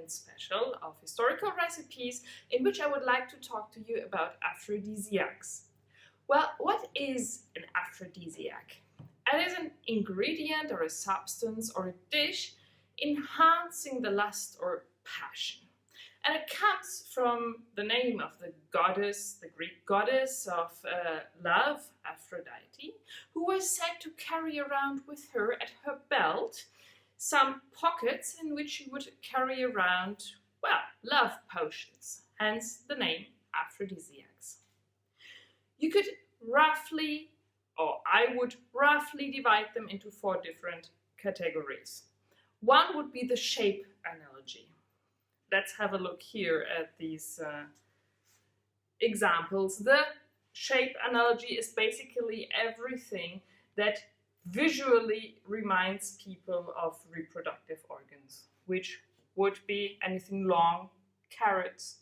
special of historical recipes in which I would like to talk to you about aphrodisiacs. Well, what is an aphrodisiac? It is an ingredient or a substance or a dish enhancing the lust or passion. And it comes from the name of the goddess, the Greek goddess of love, Aphrodite, who was said to carry around with her at her belt some pockets in which she would carry around, well, love potions, hence the name aphrodisiacs. You could roughly, or I would roughly divide them into 4 different categories. One would be the shape analogy. Let's have a look here at these examples. The shape analogy is basically everything that visually reminds people of reproductive organs, which would be anything long, carrots,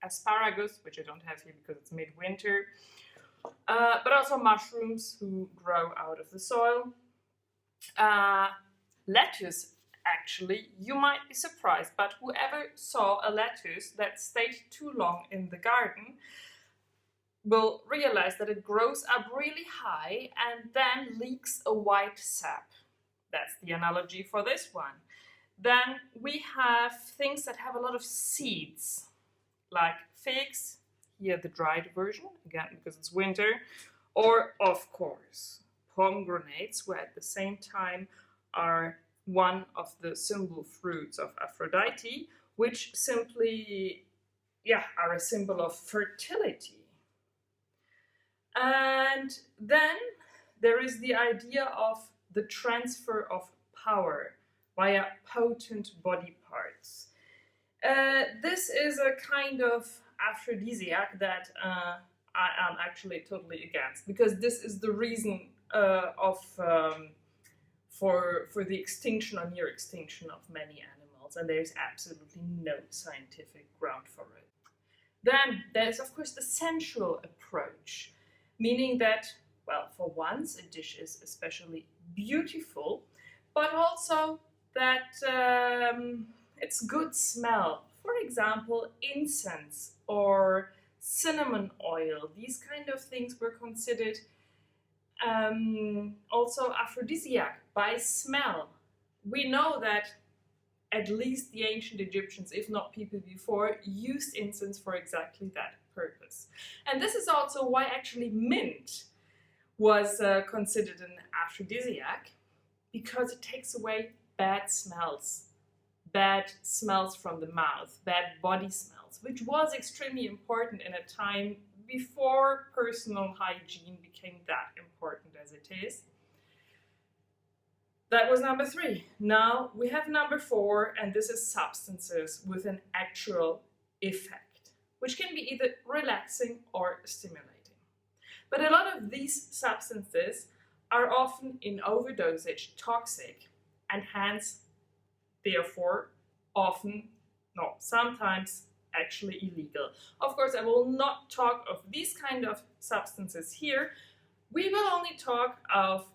asparagus, which I don't have here because it's midwinter, but also mushrooms who grow out of the soil. Lettuce, actually, you might be surprised, but whoever saw a lettuce that stayed too long in the garden will realize that it grows up really high and then leaks a white sap. That's the analogy for this one. Then we have things that have a lot of seeds, like figs, here the dried version, again because it's winter, or of course pommes grenades, where at the same time are one of the symbol fruits of Aphrodite, which simply, are a symbol of fertility. And then there is the idea of the transfer of power via potent body parts. This is a kind of aphrodisiac that I am actually totally against, because this is the reason for the extinction or near extinction of many animals, and there's absolutely no scientific ground for it. Then there's of course the sensual approach, meaning that, well, for once a dish is especially beautiful, but also that it's good smell. For example, incense or cinnamon oil, these kind of things were considered also aphrodisiac by smell. We know that at least the ancient Egyptians, if not people before, used incense for exactly that purpose. And this is also why actually mint was considered an aphrodisiac, because it takes away bad smells from the mouth, bad body smells, which was extremely important in a time before personal hygiene became that important as it is. That was number 3. Now we have number 4, and this is substances with an actual effect, which can be either relaxing or stimulating. But a lot of these substances are often in overdosage toxic, and hence, therefore, sometimes actually illegal. Of course, I will not talk of these kind of substances here. We will only talk of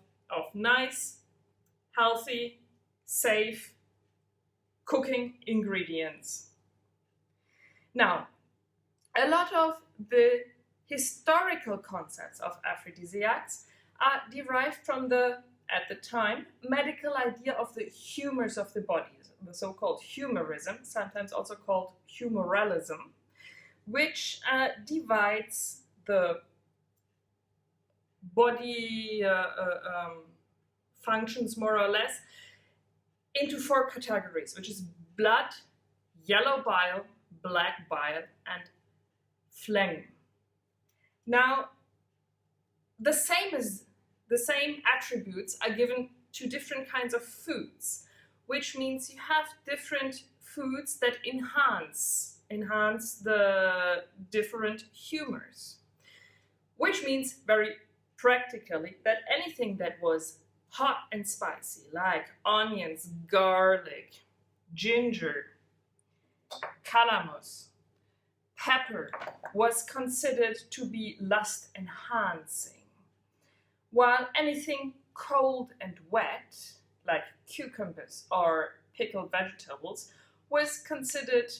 nice, healthy, safe cooking ingredients. Now, a lot of the historical concepts of aphrodisiacs are derived from at the time, medical idea of the humours of the body, the so-called humorism, sometimes also called humoralism, which divides the body functions more or less into 4 categories, which is blood, yellow bile, black bile, and phlegm. Now, the same attributes are given to different kinds of foods, which means you have different foods that enhance the different humours. Which means very practically that anything that was hot and spicy, like onions, garlic, ginger, calamus, pepper, was considered to be lust enhancing, while anything cold and wet, like cucumbers or pickled vegetables, was considered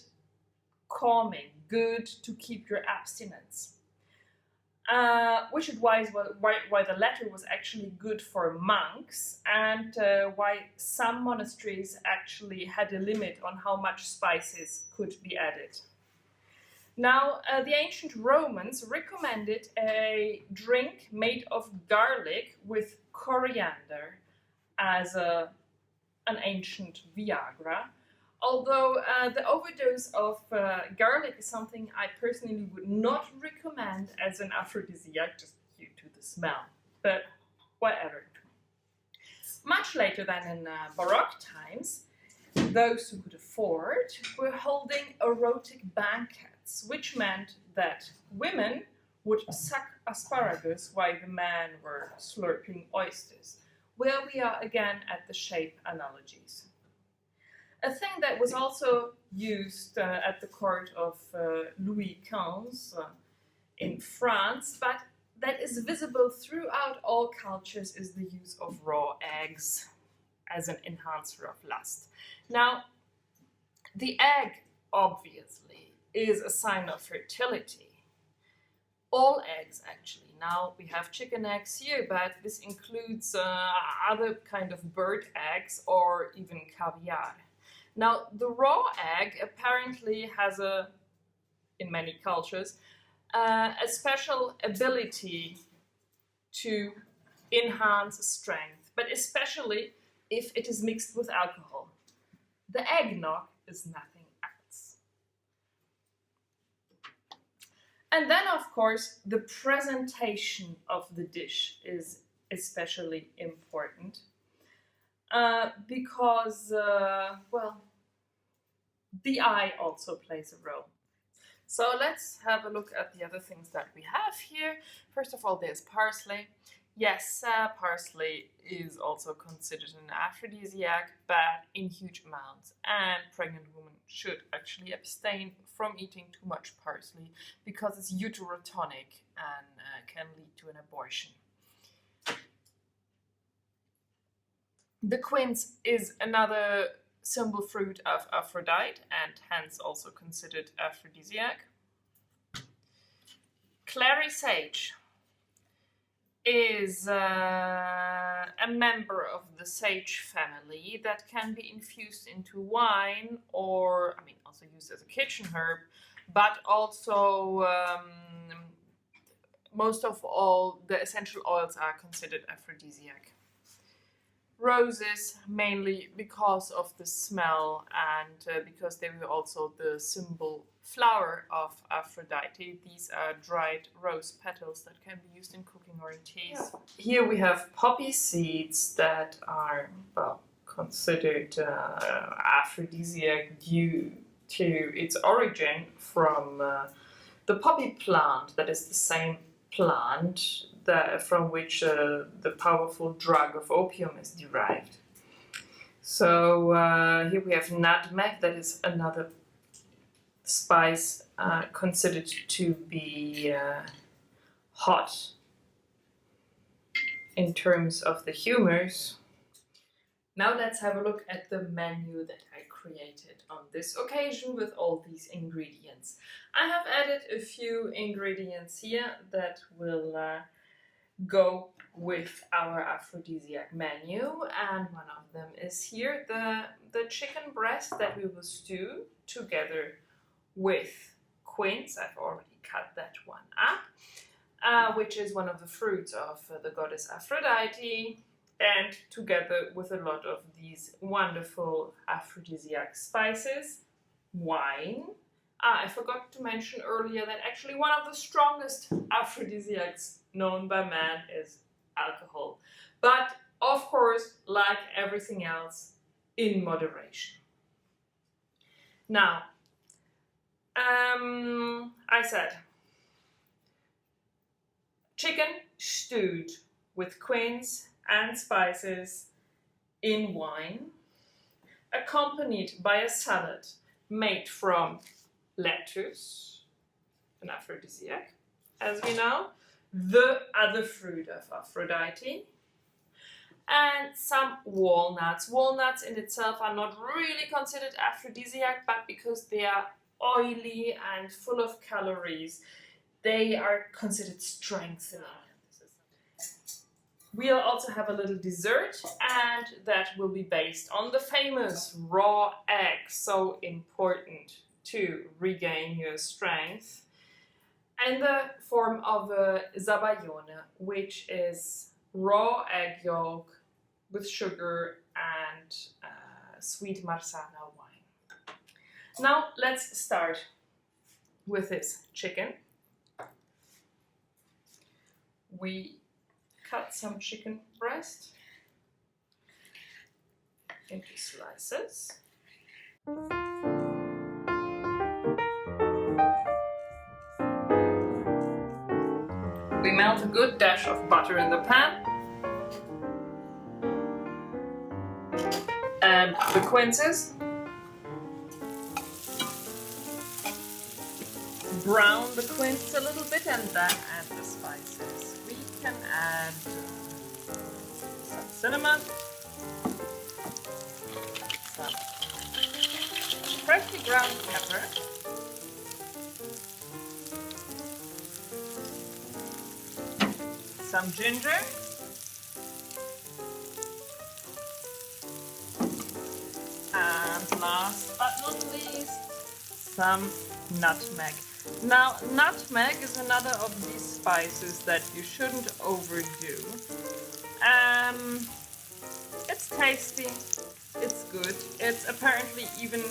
calming, good to keep your abstinence. Which is why the latter was actually good for monks, and why some monasteries actually had a limit on how much spices could be added. Now, the ancient Romans recommended a drink made of garlic with coriander as an ancient Viagra, although the overdose of garlic is something I personally would not recommend as an aphrodisiac, just due to the smell, but whatever. Much later than in Baroque times, those who could afford were holding erotic banquets, which meant that women would suck asparagus while the men were slurping oysters, where we are again at the shape analogies. A thing that was also used at the court of Louis XV in France, but that is visible throughout all cultures, is the use of raw eggs as an enhancer of lust. Now, the egg, obviously, is a sign of fertility. All eggs, actually. Now, we have chicken eggs here, but this includes other kind of bird eggs or even caviar. Now, the raw egg apparently has in many cultures, a special ability to enhance strength, but especially if it is mixed with alcohol. The eggnog is nothing else. And then, of course, the presentation of the dish is especially important. Because, well, the eye also plays a role. So let's have a look at the other things that we have here. First of all, there's parsley. Yes, parsley is also considered an aphrodisiac, but in huge amounts. And pregnant women should actually abstain from eating too much parsley because it's uterotonic and can lead to an abortion. The quince is another symbol fruit of Aphrodite and hence also considered aphrodisiac. Clary sage is a member of the sage family that can be infused into wine or, also used as a kitchen herb, but also most of all the essential oils are considered aphrodisiac. Roses, mainly because of the smell and because they were also the symbol flower of Aphrodite. These are dried rose petals that can be used in cooking or in teas. Yeah. Here we have poppy seeds that are, well, considered aphrodisiac due to its origin from the poppy plant, that is the same plant from which the powerful drug of opium is derived. So here we have nutmeg, that is another spice considered to be hot in terms of the humours. Now let's have a look at the menu that I created on this occasion with all these ingredients. I have added a few ingredients here that will go with our aphrodisiac menu, and one of them is here the chicken breast that we will stew together with quince. I've already cut that one up, which is one of the fruits of the goddess Aphrodite, and together with a lot of these wonderful aphrodisiac spices, wine. I forgot to mention earlier that actually one of the strongest aphrodisiacs known by man is alcohol. But of course, like everything else, in moderation. Now, I said chicken stewed with quince and spices in wine, accompanied by a salad made from lettuce, an aphrodisiac, as we know, the other fruit of Aphrodite, and some walnuts. Walnuts in itself are not really considered aphrodisiac, but because they are oily and full of calories, they are considered strengthening. We'll also have a little dessert, and that will be based on the famous raw egg, so important to regain your strength, in the form of a zabaione, which is raw egg yolk with sugar and sweet marsala wine. Now let's start with this chicken. We cut some chicken breast into slices. We melt a good dash of butter in the pan. Add the quinces. Brown the quinces a little bit and then add the spices. We can add some cinnamon, some freshly ground pepper, some ginger, and last but not least, some nutmeg. Now, nutmeg is another of these spices that you shouldn't overdo. It's tasty, it's good, it's apparently even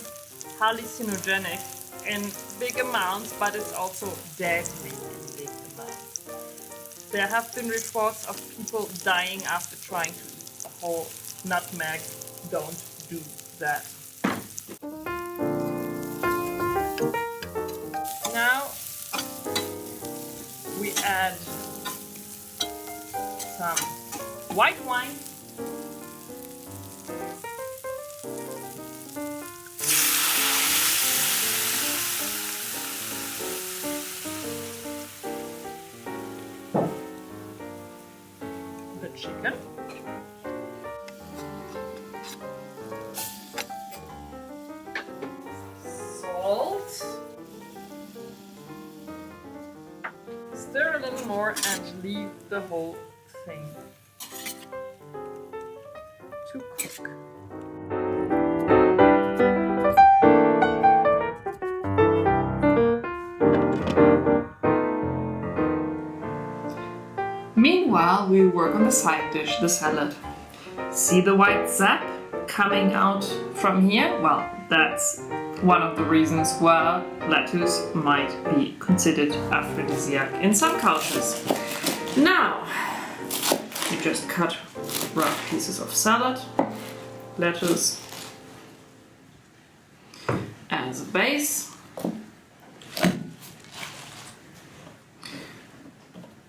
hallucinogenic in big amounts, but it's also deadly in big amounts. There have been reports of people dying after trying to eat a whole nutmeg. Don't do that. Now we add some white wine, the chicken, salt, stir a little more and leave the whole thing to cook. Meanwhile, we work on the side dish, the salad. See the white sap coming out from here? Well, that's one of the reasons why lettuce might be considered aphrodisiac in some cultures. Now, you just cut rough pieces of salad, lettuce as a base.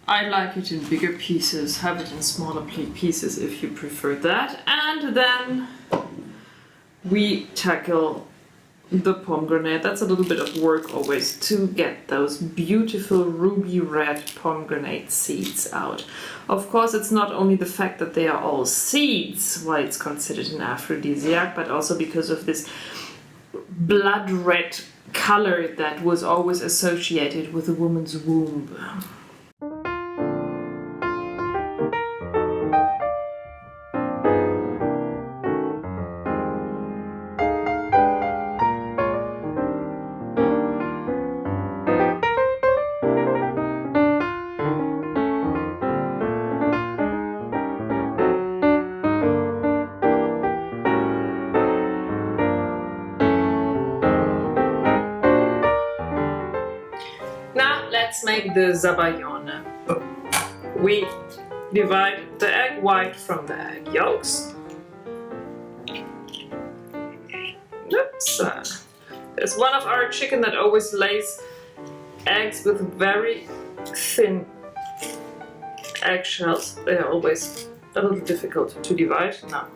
I like it in bigger pieces, have it in smaller pieces if you prefer that. And then we tackle the pommes grenade. That's a little bit of work always to get those beautiful ruby red pommes grenade seeds out. Of course, it's not only the fact that they are all seeds why it's considered an aphrodisiac, but also because of this blood red color that was always associated with a woman's womb. Let's make the zabaione. We divide the egg white from the egg yolks. Oops. There's one of our chicken that always lays eggs with very thin eggshells. They are always a little difficult to divide. Now,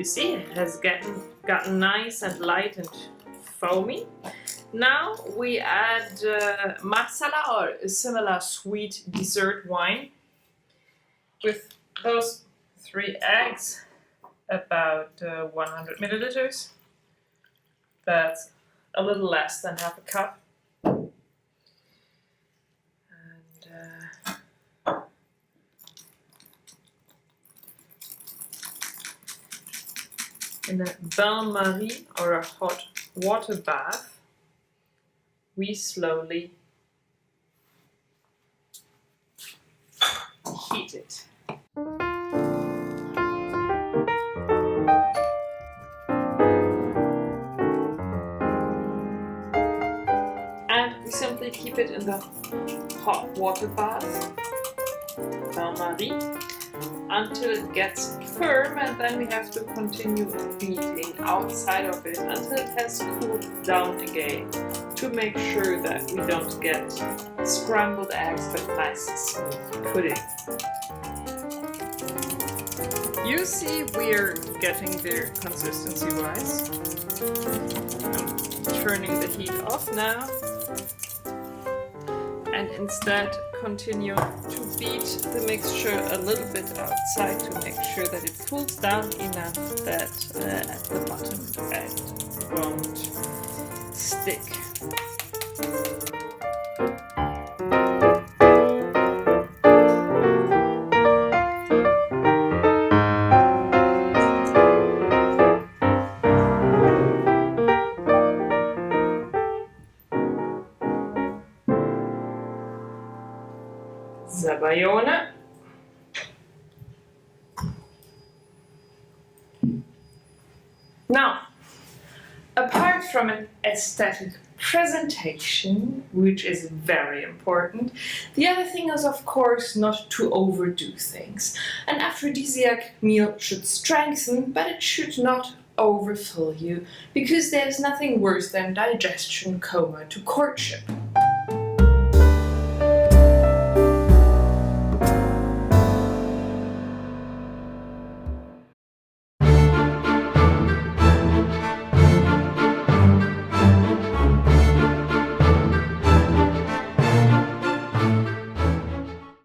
see, it has gotten nice and light and foamy. Now we add marsala, or a similar sweet dessert wine. With those 3 eggs, about 100 milliliters. That's a little less than half a cup. In a bain-marie, or a hot water bath, we slowly heat it. And we simply keep it in the hot water bath, bain-marie, until it gets firm, and then we have to continue beating outside of it until it has cooled down again, to make sure that we don't get scrambled eggs but nice smooth pudding. You see we're getting the consistency wise. I'm turning the heat off now, and instead continue to beat the mixture a little bit outside to make sure that it cools down enough that at the bottom the egg won't stick. Zabayone. Now, apart from an aesthetic presentation, which is very important, the other thing is, of course, not to overdo things. An aphrodisiac meal should strengthen, but it should not overfill you, because there's nothing worse than digestion coma to courtship.